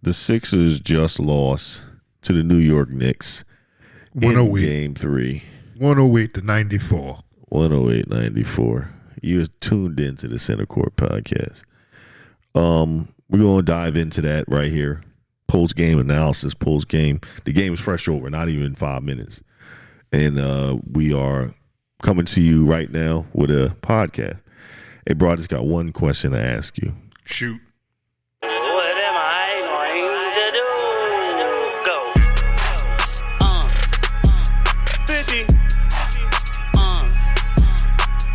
The Sixers just lost to the New York Knicks 108. in Game 3. 108-94. 108-94. You're tuned into the Center Court Podcast. We're going to dive into that right here. Post-game analysis, post-game. The game is fresh over, not even 5 minutes. And we are coming to you right now with a podcast. Hey, bro, I just got one question to ask you. Shoot. What am I going to do? Go. 50.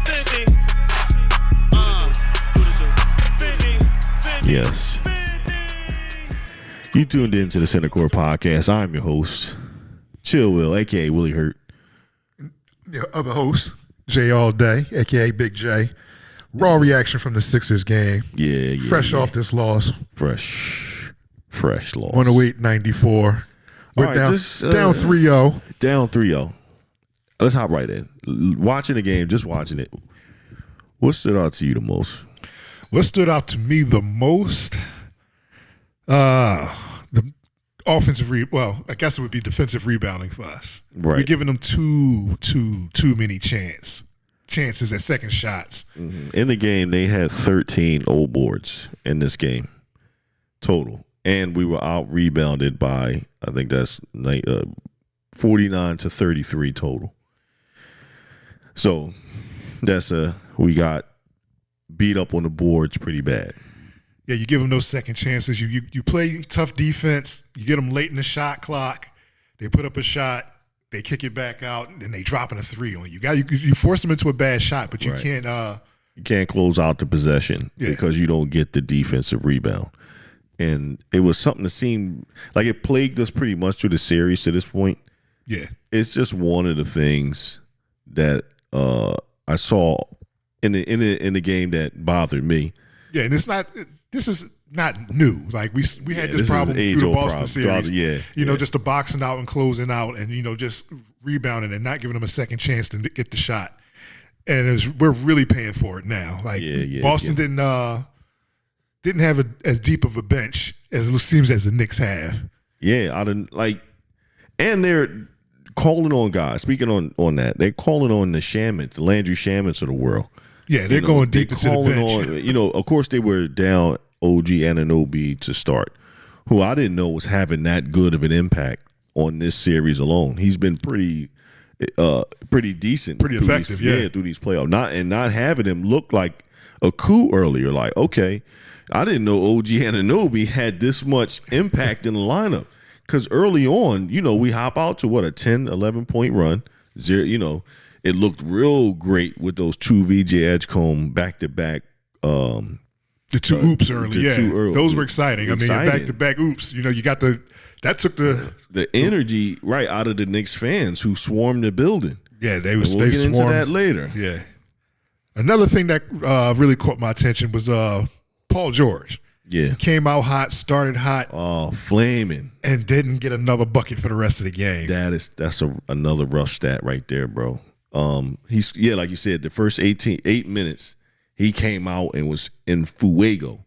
50. 50. Yes. You tuned into the Center Court Podcast. I'm your host, Chill Will, a.k.a. Willie Hurt. Your other host, Jay All Day, a.k.a. Big J. Raw reaction from the Sixers game. Yeah. Fresh off this loss. Fresh loss. 108-94. We're All right, down 3-0. Down 3-0. Let's hop right in. Watching the game, just watching it. What stood out to you the most? What stood out to me the most? The offensive I guess it would be defensive rebounding for us. Right. We're giving them too many chances at second shots. Mm-hmm. In the game, they had 13 old boards in this game total. And we were out rebounded by, I think that's 49-33 total. So we got beat up on the boards pretty bad. Yeah, you give them those second chances. You play tough defense. You get them late in the shot clock. They put up a shot. They kick it back out, and they dropping a three on you. You force them into a bad shot, but you Right. can't. You can't close out the possession because you don't get the defensive rebound. And it was something that seemed like it plagued us pretty much through the series to this point. Yeah, It's just one of the things that I saw in the game that bothered me. yeah, and this is not new. Like we had this is problem through the age-old Boston problem. series. Just the boxing out and closing out, and just rebounding and not giving them a second chance to get the shot. And we're really paying for it now. Like Boston didn't have as deep of a bench as it seems as the Knicks have. Yeah, and they're calling on guys. Speaking on that, they're calling on the Shamits, the Landry Shamits of the world. Yeah, they're going deep into the bench. Of course, they were down OG Anunoby to start, who I didn't know was having that good of an impact on this series alone. He's been pretty decent, pretty effective, through these playoffs. Not having him look like a coup earlier. Like, okay, I didn't know OG Anunoby had this much impact in the lineup. Because early on, we hop out to a 10, 11-point run. It looked real great with those two VJ Edgecombe back-to-back. The two oops early, those were exciting. I mean, back-to-back oops. You got that took the energy right out of the Knicks fans who swarmed the building. Yeah, we'll they get swarmed. into that later. Yeah. Another thing that really caught my attention was Paul George. Yeah. Came out hot, started hot. Oh, flaming. And didn't get another bucket for the rest of the game. That's another rough stat right there, bro. He's like you said, the first 8 minutes, he came out and was in fuego.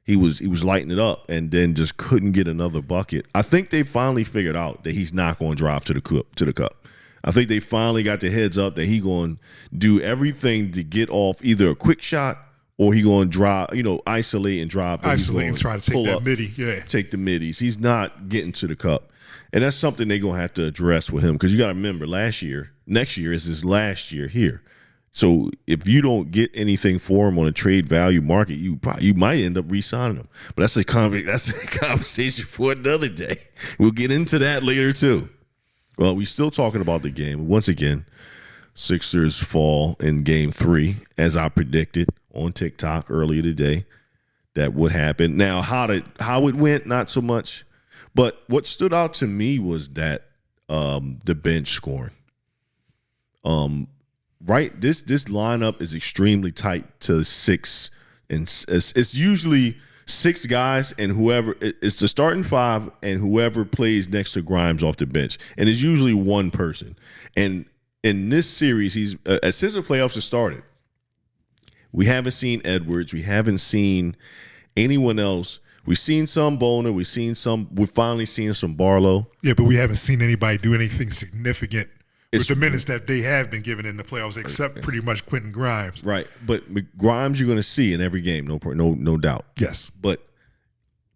He was lighting it up and then just couldn't get another bucket. I think they finally figured out that he's not going to drive to the cup. I think they finally got the heads up that he going to do everything to get off either a quick shot or he going to drive, isolate and drive. Isolate and try to take that midi, take the middies. He's not getting to the cup. And that's something they're going to have to address with him because you got to remember next year is his last year here. So if you don't get anything for him on a trade value market, you might end up re-signing him. But that's a conversation for another day. We'll get into that later too. Well, we're still talking about the game. Once again, Sixers fall in Game 3, as I predicted on TikTok earlier today. That would happen. Now, how it went, not so much. But what stood out to me was that the bench scoring. Right, this lineup is extremely tight to 6, and it's usually 6 guys, and whoever it's the starting 5, and whoever plays next to Grimes off the bench, and it's usually one person. And in this series, he's since the playoffs have started, we haven't seen Edwards, we haven't seen anyone else We've seen some Bona. We're finally seeing some Barlow. Yeah, but we haven't seen anybody do anything significant with the minutes that they have been given in the playoffs, except pretty much Quentin Grimes. Right, but Grimes you're going to see in every game, no doubt. Yes, but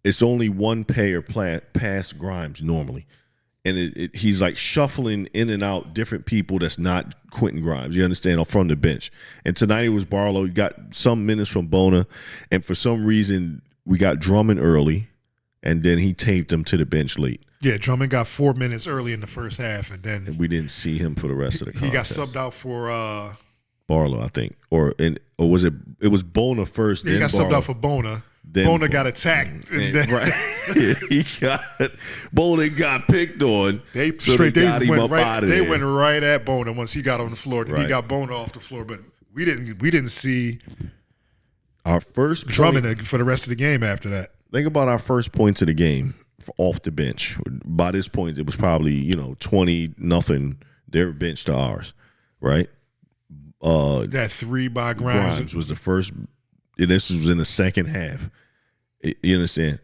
it's only one pair past Grimes normally, and he's like shuffling in and out different people that's not Quentin Grimes. You understand? From the bench. And tonight it was Barlow. You got some minutes from Bona, and for some reason we got Drummond early, and then he taped him to the bench late. Yeah, Drummond got 4 minutes early in the first half, and then we didn't see him for the rest of the contest. He got subbed out for Barlow, I think, or was it? It was Bona first. Yeah, he got subbed out for Bona. Bona got attacked. Right. Bona got picked on. They got him up out of there. They went right at Bona once he got on the floor. Right. He got Bona off the floor, but we didn't see our first Drummond for the rest of the game after that. Think about our first points of the game off the bench. By this point, it was probably 20-0 their bench to ours, right? That three by Grimes was the first. This was in the second half. You understand?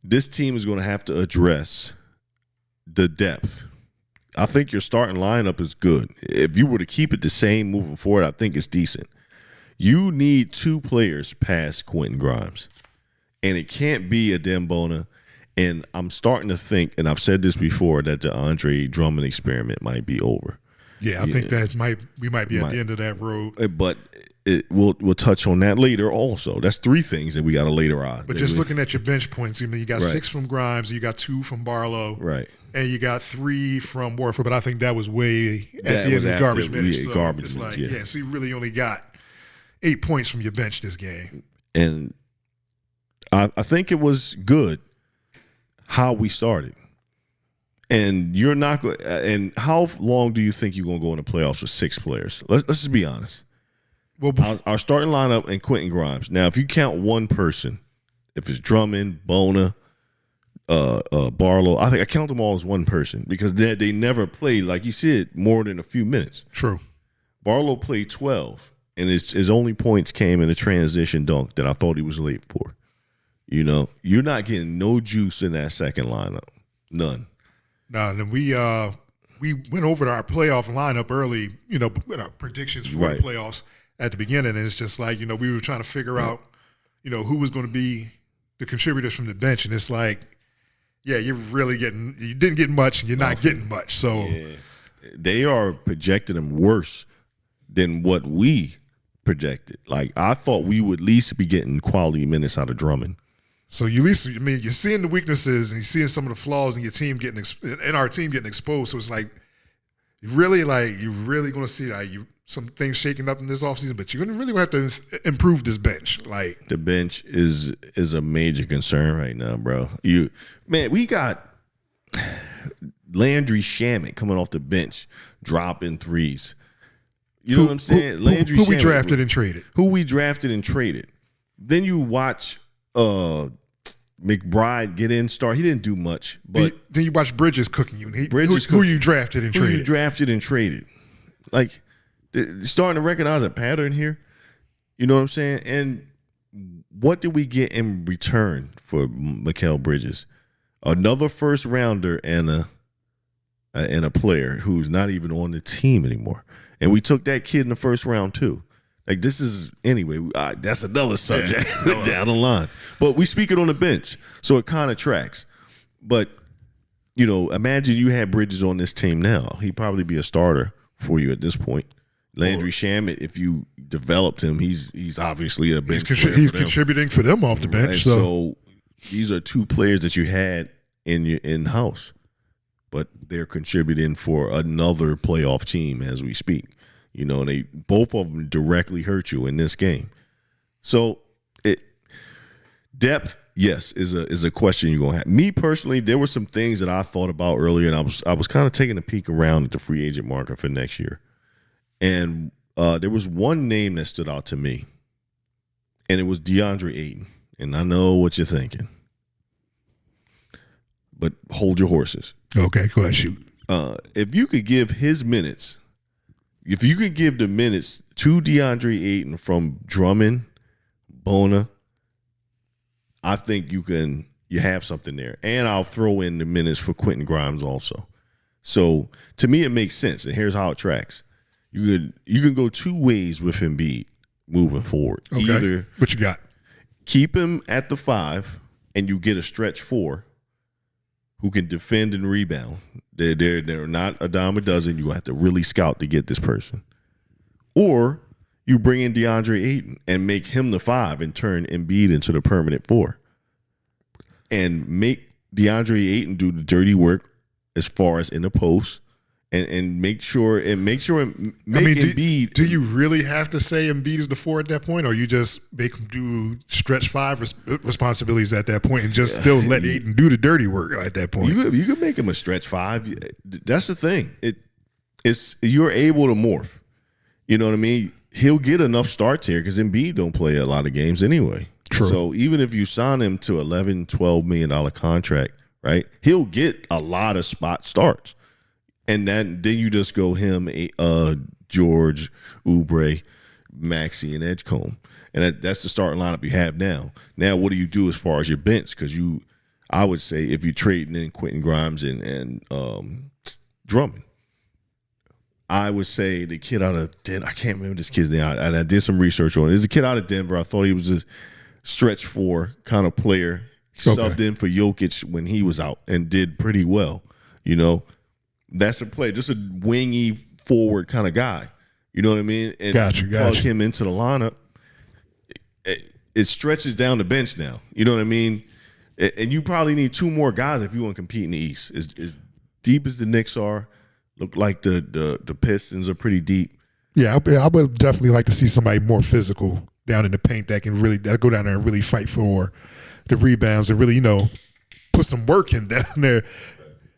This team is going to have to address the depth. I think your starting lineup is good. If you were to keep it the same moving forward, I think it's decent. You need two players past Quentin Grimes, and it can't be a Dembona. And I'm starting to think, and I've said this before, that the Andre Drummond experiment might be over. Yeah, I think we might be at the end of that road. But we'll touch on that later also. That's three things that we got to later on. But just looking at your bench points, you got 6 from Grimes, you got 2 from Barlow. Right. And you got 3 from Warford, but I think that was way at the end of the garbage minutes. So you really only got 8 points from your bench this game. And I think it was good how we started. And you're not going. And how long do you think you're going to go in the playoffs with 6 players? Let's just be honest. Well, our starting lineup and Quentin Grimes. Now, if you count one person, if it's Drummond, Bona, Barlow, I think I count them all as one person because they never played, like you said, more than a few minutes. True. Barlow played 12, and his only points came in a transition dunk that I thought he was late for. You're not getting no juice in that second lineup, none. No, and then we went over to our playoff lineup early, with our predictions for the playoffs at the beginning, and it's just like, we were trying to figure out, who was going to be the contributors from the bench, and it's like, yeah, you didn't get much, and you're not getting much. So they are projecting them worse than what we projected. Like, I thought we would at least be getting quality minutes out of Drummond. So you're seeing the weaknesses and you're seeing some of the flaws in your team our team getting exposed. So it's like, you're really going to see some things shaking up in this offseason, but you're going to really have to improve this bench. Like, the bench is a major concern right now, bro. We got Landry Shamet coming off the bench, dropping threes. You know what I'm saying? Landry Shamet, we drafted and traded. Who we drafted and traded. Then you watch McBride get in, start. He didn't do much, but then you watch Bridges cooking you. Who you drafted and traded. Who you drafted and traded. Like, starting to recognize a pattern here. You know what I'm saying? And what did we get in return for Mikal Bridges? Another first rounder and a player who's not even on the team anymore. And we took that kid in the first round too. Like, this is, anyway, that's another subject down the line. But we speak it on the bench, so it kind of tracks. But, imagine you had Bridges on this team now. He'd probably be a starter for you at this point. Landry Shamet, if you developed him, he's obviously a bench player. He's contributing for them off the bench. Right? So these are 2 players that you had in your in-house, but they're contributing for another playoff team as we speak. They both of them directly hurt you in this game. So depth, yes, is a question you're gonna have. Me personally, there were some things that I thought about earlier, and I was kind of taking a peek around at the free agent market for next year. And there was one name that stood out to me, and it was DeAndre Ayton. And I know what you're thinking, but hold your horses. Okay, go ahead, shoot. If you could give his minutes. If you could give the minutes to DeAndre Ayton from Drummond, Bona, I think you have something there. And I'll throw in the minutes for Quentin Grimes also. So to me, it makes sense. And here's how it tracks. You can go two ways with Embiid moving forward. Okay. Either what you got? Keep him at the 5 and you get a stretch 4 who can defend and rebound. They're not a dime a dozen. You have to really scout to get this person. Or you bring in DeAndre Ayton and make him the 5 and turn Embiid into the permanent 4. And make DeAndre Ayton do the dirty work as far as in the post. And make sure Embiid. Do you really have to say Embiid is the 4 at that point, or you just make him do stretch 5 responsibilities at that point and just still let Ayton do the dirty work at that point? You could make him a stretch 5. That's the thing. It's you're able to morph. You know what I mean? He'll get enough starts here because Embiid don't play a lot of games anyway. True. So even if you sign him to $11, $12 million contract, right? He'll get a lot of spot starts. And then you just go him, George, Oubre, Maxey, and Edgecombe. And that's the starting lineup you have now. Now, what do you do as far as your bench? Because I would say if you're trading in Quentin Grimes and Drummond, I would say the kid out of Denver, I can't remember this kid's name. I did some research on it. There's a kid out of Denver. I thought he was a stretch 4 kind of player. He subbed in for Jokic when he was out and did pretty well, you know. That's a play, just a wingy forward kind of guy. You know what I mean? And plug him into the lineup. It stretches down the bench now. You know what I mean? And you probably need 2 more guys if you want to compete in the East. As deep as the Knicks are, look like the Pistons are pretty deep. Yeah, I would definitely like to see somebody more physical down in the paint that can really go down there and really fight for the rebounds and really, put some work in down there.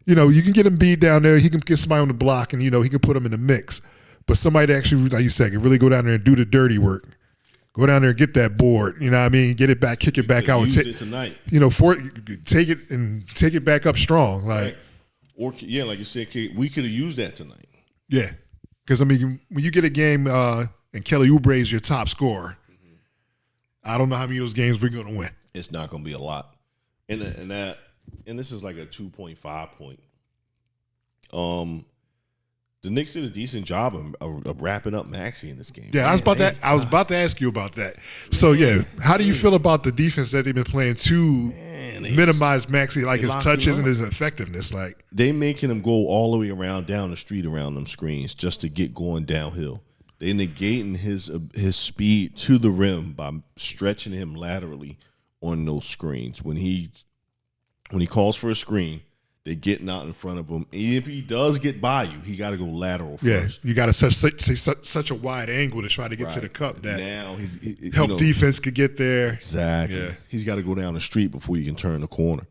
You can get Embiid down there. He can get somebody on the block, and, he can put him in the mix. But somebody that actually, like you said, can really go down there and do the dirty work. Go down there and get that board. You know what I mean? Get it back, kick it back out. Use it tonight. Take it back up strong. Like, right. Or, like you said, we could have used that tonight. Yeah. Because, when you get a game and Kelly Oubre is your top scorer, I don't know how many of those games we're going to win. It's not going to be a lot. And this is like a 2.5 point. The Knicks did a decent job of wrapping up Maxey in this game. Yeah, I was about to ask you about that. So how do you feel about the defense that they've been playing to minimize Maxey, like his touches and his effectiveness? Like they making him go all the way around down the street around them screens just to get going downhill. They negating his speed to the rim by stretching him laterally on those screens. When he calls for a screen, they're getting out in front of him. And if he does get by you, he got to go lateral first. Yeah, you got to such a wide angle to try to get to the cup that now defense could get there. Exactly. Yeah. He's got to go down the street before you can turn the corner.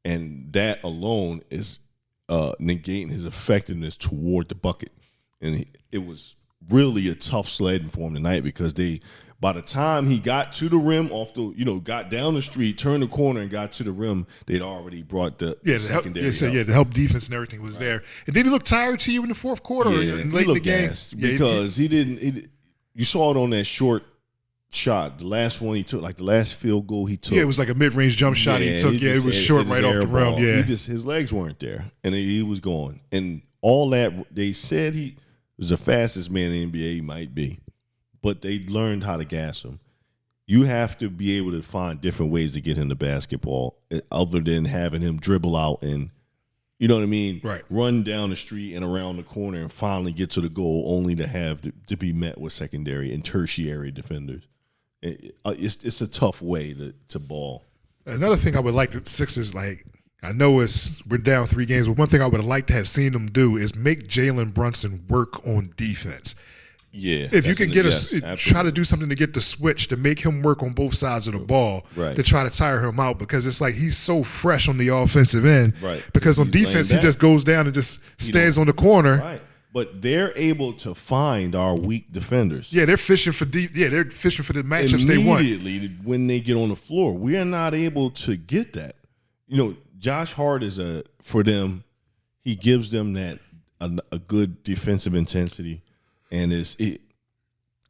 And that alone is negating his effectiveness toward the bucket. And it was really a tough sledding for him tonight because by the time he got to the rim got down the street, turned the corner and got to the rim, they'd already brought the secondary. The help defense and everything was there. And did he look tired to you in the fourth quarter or late in the game? Because he didn't. You saw it on that short shot, the last one he took, like the last field goal he took. Yeah, it was like a mid-range jump shot he took. It was short right off the rim. Yeah, his legs weren't there, and he was going. And all that, they said he was the fastest man in the NBA he might be. But they learned how to gas him. You have to be able to find different ways to get him the basketball other than having him dribble out and, you know what I mean? Right. Run down the street and around the corner and finally get to the goal only to have to be met with secondary and tertiary defenders. It's a tough way to ball. Another thing I would like the Sixers, I know we're down 3 games, but one thing I would have liked to have seen them do is make Jalen Brunson work on defense. Yeah, if you can try to do something to get the switch to make him work on both sides of the ball to try to tire him out because it's like he's so fresh on the offensive end. Right. Because on defense he just goes down and just stands on the corner. Right. But they're able to find our weak defenders. Yeah, they're fishing for they're fishing for the matchups they want. Immediately when they get on the floor, we are not able to get that. Josh Hart is for them. He gives them that a good defensive intensity. And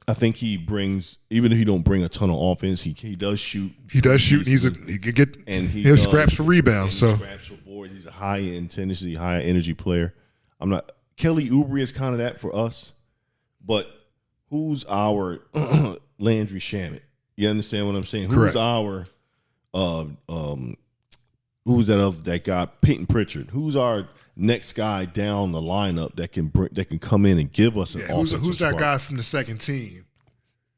I think he brings, even if he don't bring a ton of offense, he does shoot. He does shoot. He can get he'll scraps for rebounds. So scraps for boards. He's a high intensity, high energy player. Kelly Oubre is kind of that for us, but who's our Landry Shamet? You understand what I'm saying? Correct. Who's our who's that guy Peyton Pritchard? Who's our next guy down the lineup that can come in and give us an offensive who's that spark? guy from the second team?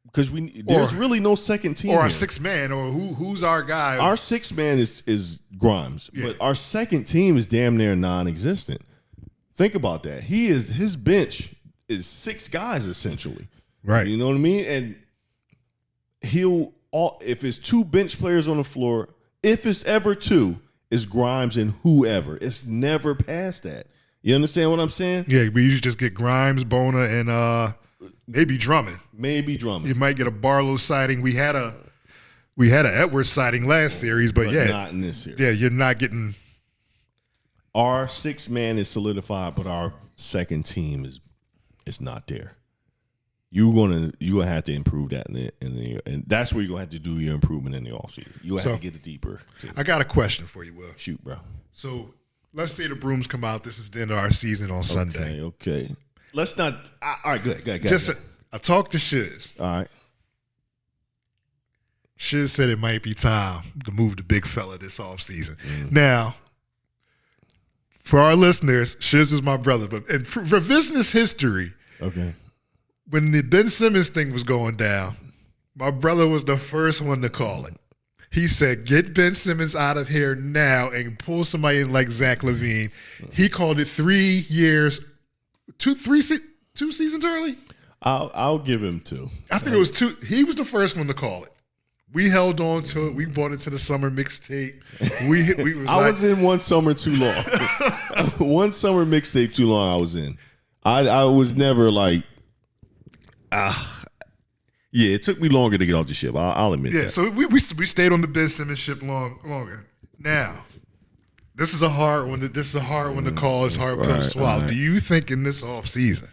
Because there's really no second team. Or our here. sixth man, or who's our guy? Our sixth man is Grimes, but our second team is damn near non-existent. Think about that. His bench is 6 guys essentially. Right. You know what I mean? And if it's 2 bench players on the floor, if it's ever 2, it's Grimes and whoever. It's never past that. You understand what I'm saying? Yeah, we usually just get Grimes, Bona, and maybe Drummond. You might get a Barlow sighting. We had an Edwards sighting last series, but not in this series. Yeah, you're not getting. Our 6th man is solidified, but our second team is not there. You're gonna have to improve that and that's where you're gonna have to do your improvement in the offseason. You have to get it deeper. I got a question for you, Will. Shoot, bro. So let's say the brooms come out. This is the end of our season on Sunday. Okay. Let's not. All right, go ahead. I talked to Shiz. All right. Shiz said it might be time to move the big fella this offseason. Now, for our listeners, Shiz is my brother, but in revisionist history, okay, when the Ben Simmons thing was going down, my brother was the first one to call it. He said, get Ben Simmons out of here now and pull somebody in like Zach LaVine. He called it 3 years, 2 seasons early. I'll give him 2. I think it was 2. He was the first one to call it. We held on to it. We brought it to the summer mixtape. I was in one summer too long. One summer mixtape too long I was in. I was never like, yeah, it took me longer to get off the ship. I'll admit that. Yeah, so we stayed on the Ben Simmons ship longer. Now, this is a hard one. This is a hard one to call. It's hard to swallow. Right. Do you think in this offseason,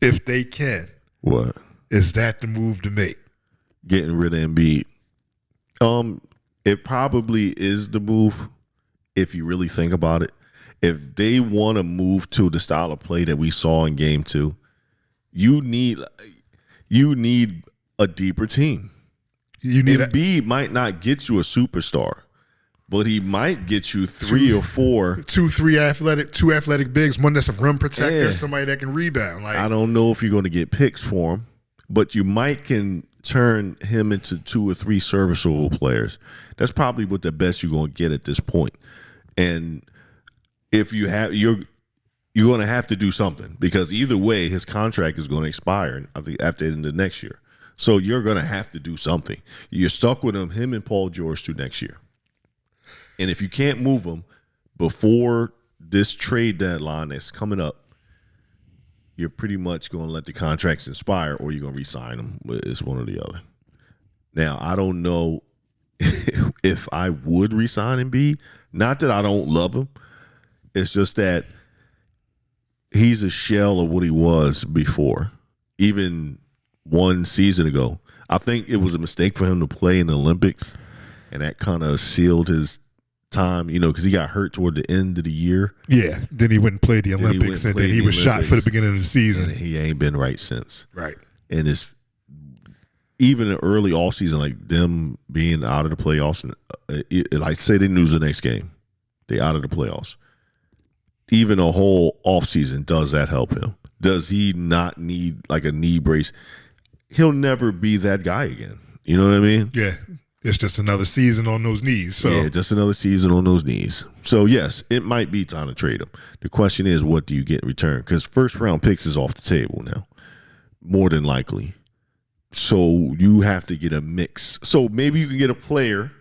if they can, what is that the move to make? Getting rid of Embiid. It probably is the move if you really think about it. If they want to move to the style of play that we saw in Game 2, you need a deeper team. Embiid might not get you a superstar, but he might get you 3 or 4. 2 athletic bigs, one that's a rim protector, somebody that can rebound. I don't know if you're going to get picks for him, but you might can turn him into 2 or 3 serviceable players. That's probably what the best you're going to get at this point. And if you have, you're going to have to do something, because either way, his contract is going to expire after the end of next year. So you're going to have to do something. You're stuck with him and Paul George through next year. And if you can't move him before this trade deadline that's coming up, you're pretty much going to let the contracts expire, or you're going to re-sign them. It's one or the other. Now, I don't know if I would re-sign Embiid. Not that I don't love him. It's just that he's a shell of what he was before. Even one season ago, I think it was a mistake for him to play in the Olympics, and that kind of sealed his time, because he got hurt toward the end of the year. Yeah, then he went and played the Olympics, and then he was shot for the beginning of the season. And he ain't been right since. Right. And it's even in early all season, like them being out of the playoffs, like say they lose the next game, they out of the playoffs. Even a whole offseason, does that help him? Does he not need like a knee brace? He'll never be that guy again. You know what I mean? Yeah. It's just another season on those knees. So yeah, just another season on those knees. So, yes, it might be time to trade him. The question is, what do you get in return? Because first-round picks is off the table now, more than likely. So you have to get a mix. So maybe you can get a player,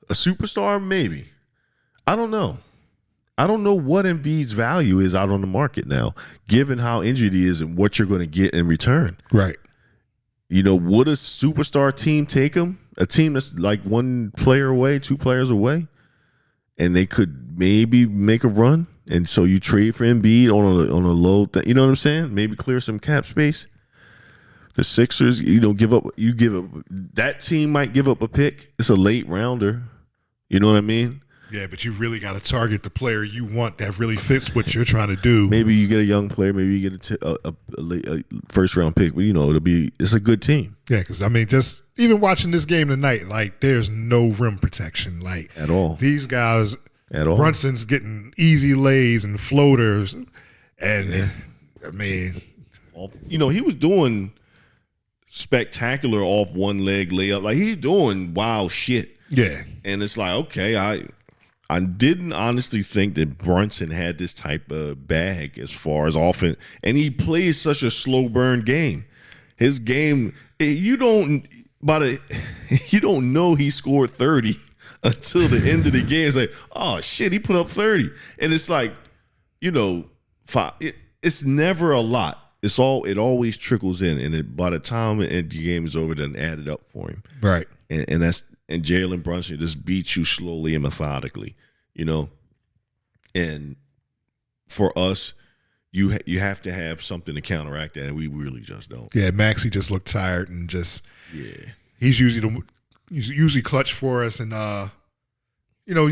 a superstar, maybe. I don't know. I don't know what Embiid's value is out on the market now, given how injured he is and what you're going to get in return. Right. Would a superstar team take him? A team that's like 1 player away, 2 players away, and they could maybe make a run. And so you trade for Embiid on a low thing. You know what I'm saying? Maybe clear some cap space. The Sixers, give up. That team might give up a pick. It's a late rounder. You know what I mean? Yeah, but you really got to target the player you want that really fits what you're trying to do. Maybe you get a young player. Maybe you get a first round pick. But it's a good team. Yeah, because just even watching this game tonight, like there's no rim protection, like at all. These guys, at all. Brunson's getting easy lays and floaters, and he was doing spectacular off one leg layup. Like he's doing wild shit. Yeah, and it's like okay, I didn't honestly think that Brunson had this type of bag as far as offense, and he plays such a slow burn game. His game, you don't know he scored 30 until the end of the game. It's like, oh shit, he put up 30, and it's like, it's never a lot. It always trickles in, and by the time the game is over, it doesn't add it up for him. Right, and Jalen Brunson just beats you slowly and methodically, And for us, you have to have something to counteract that, and we really just don't. Yeah, Maxey just looked tired and he's usually clutch for us, and we're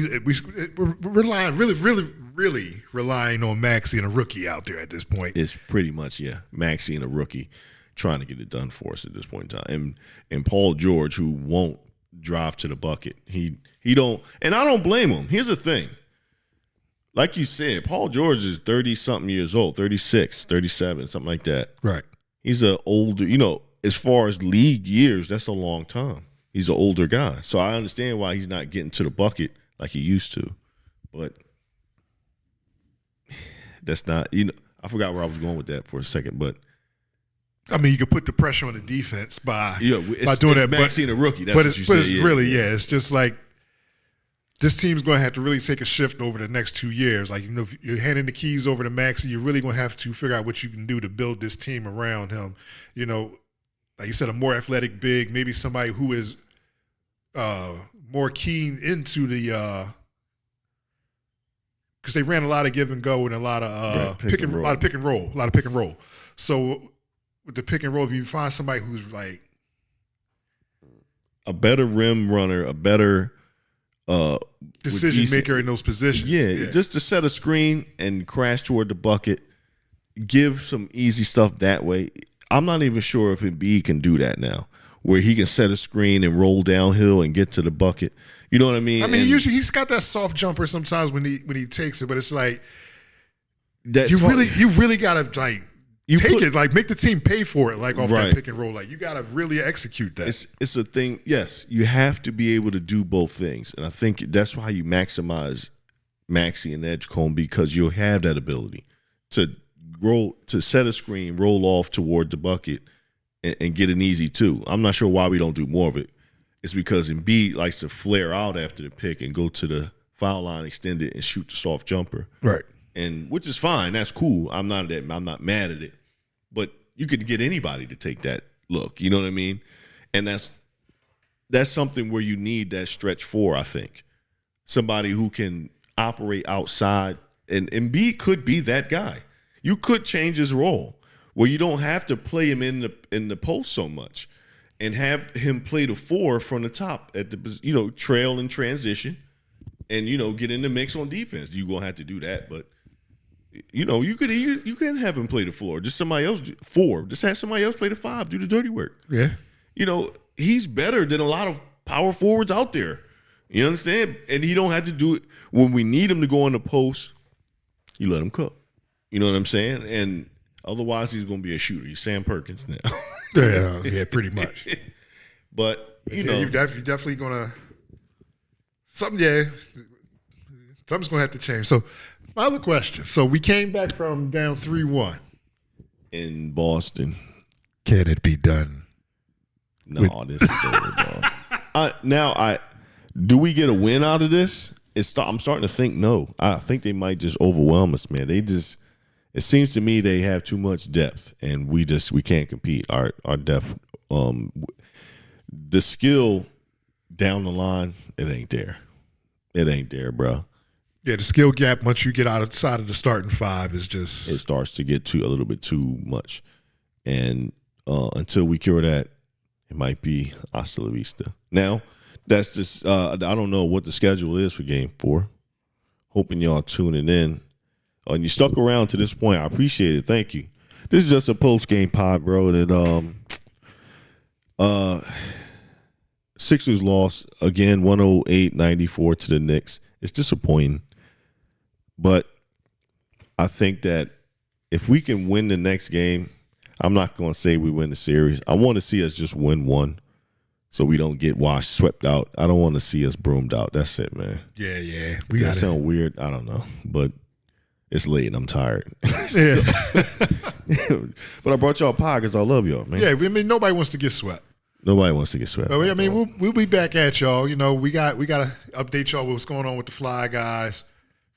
relying really relying on Maxey and a rookie out there at this point. It's pretty much Maxey and a rookie trying to get it done for us at this point in time, and Paul George, who won't drive to the bucket. He don't, and I don't blame him. Here's the thing. Like you said, Paul George is 30-something years old, 36, 37, something like that. Right. He's an older, as far as league years, that's a long time. He's an older guy. So I understand why he's not getting to the bucket like he used to. But that's not, I forgot where I was going with that for a second, but you could put the pressure on the defense by doing that. Maxey and a rookie. That's what you said. It's really, it's just like this team's going to have to really take a shift over the next 2 years. Like, if you're handing the keys over to Maxey, you're really going to have to figure out what you can do to build this team around him. Like you said, a more athletic big, maybe somebody who is more keen into the because they ran a lot of give and go and a lot of pick and roll. So with the pick and roll, if you find somebody who's like a better rim runner, a better decision maker in those positions, just to set a screen and crash toward the bucket, give some easy stuff that way. I'm not even sure if Embiid can do that now, where he can set a screen and roll downhill and get to the bucket. You know what I mean? Usually he's got that soft jumper sometimes when he takes it, but it's like you really got to like take it, like make the team pay for it, like off that pick and roll. Like you got to really execute that. It's a thing. Yes, you have to be able to do both things, and I think that's why you maximize Maxey and Edgecombe, because you'll have that ability to set a screen, roll off toward the bucket, and get an easy two. I'm not sure why we don't do more of it. It's because Embiid likes to flare out after the pick and go to the foul line, extend it, and shoot the soft jumper. Right. And which is fine. That's cool. I'm not mad at it. But you could get anybody to take that look. You know what I mean? And that's something where you need that stretch four, I think. Somebody who can operate outside. And Embiid could be that guy. You could change his role where you don't have to play him in the post so much, and have him play the four from the top at the trail and transition, and get in the mix on defense. You're gonna have to do that, but you can have him play the floor. Just somebody else Just have somebody else play the five, do the dirty work. Yeah. He's better than a lot of power forwards out there. You understand? And he don't have to do it when we need him to go in the post. You let him cook. You know what I'm saying? And otherwise, he's going to be a shooter. He's Sam Perkins now. yeah, pretty much. But you're definitely going to something's going to have to change. So, my other question. So, we came back from down 3-1 in Boston. Can it be done? No, this is over, dog. Do we get a win out of this? I'm starting to think no. I think they might just overwhelm us, man. It seems to me they have too much depth, and we can't compete. Our depth, the skill down the line, it ain't there. It ain't there, bro. Yeah, the skill gap once you get outside of the starting five is just it starts to get a little bit too much, and until we cure that, it might be hasta la vista. Now, that's just I don't know what the schedule is for Game 4. Hoping y'all tuning in. And you stuck around to this point. I appreciate it. Thank you. This is just a post-game pod, bro. That Sixers lost again, 108-94 to the Knicks. It's disappointing. But I think that if we can win the next game, I'm not going to say we win the series. I want to see us just win one so we don't get swept out. I don't want to see us broomed out. That's it, man. Yeah. Does that sound weird? I don't know. But it's late and I'm tired. Yeah. But I brought y'all a pod because I love y'all, man. Yeah, I mean, nobody wants to get swept. Nobody wants to get swept. But, I mean, we'll be back at y'all. You know, we got to update y'all with what's going on with the Fly guys.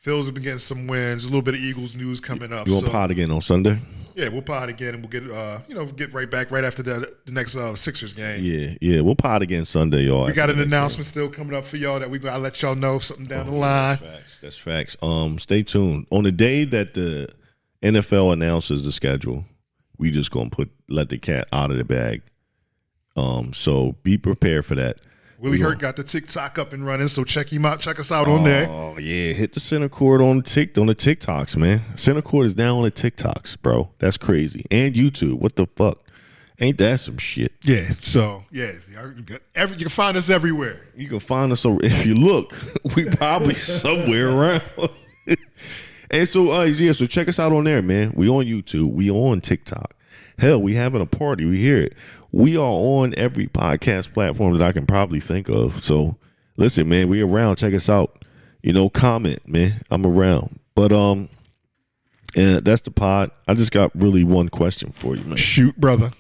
Phil's have been getting some wins. A little bit of Eagles news coming up. You want pod again on Sunday? Yeah, we'll pod again, and we'll get right back right after the next Sixers game. Yeah, we'll pod again Sunday, y'all. We got an announcement still coming up for y'all that we gotta let y'all know something down the line. That's facts. Stay tuned. On the day that the NFL announces the schedule, we just gonna let the cat out of the bag. So be prepared for that. Willie Hurt got the TikTok up and running, so check him out. Check us out on there. Oh, yeah. Hit the center court on the TikToks, man. Center court is now on the TikToks, bro. That's crazy. And YouTube. What the fuck? Ain't that some shit? Yeah. So, yeah. You can find us everywhere. You can find us. If you look, we probably somewhere around. And so, so check us out on there, man. We on YouTube. We on TikTok. Hell, we having a party. We hear it. We are on every podcast platform that I can probably think of. So, listen, man, we around. Check us out. Comment, man. I'm around. But and that's the pod. I just got really one question for you, man. Shoot, brother.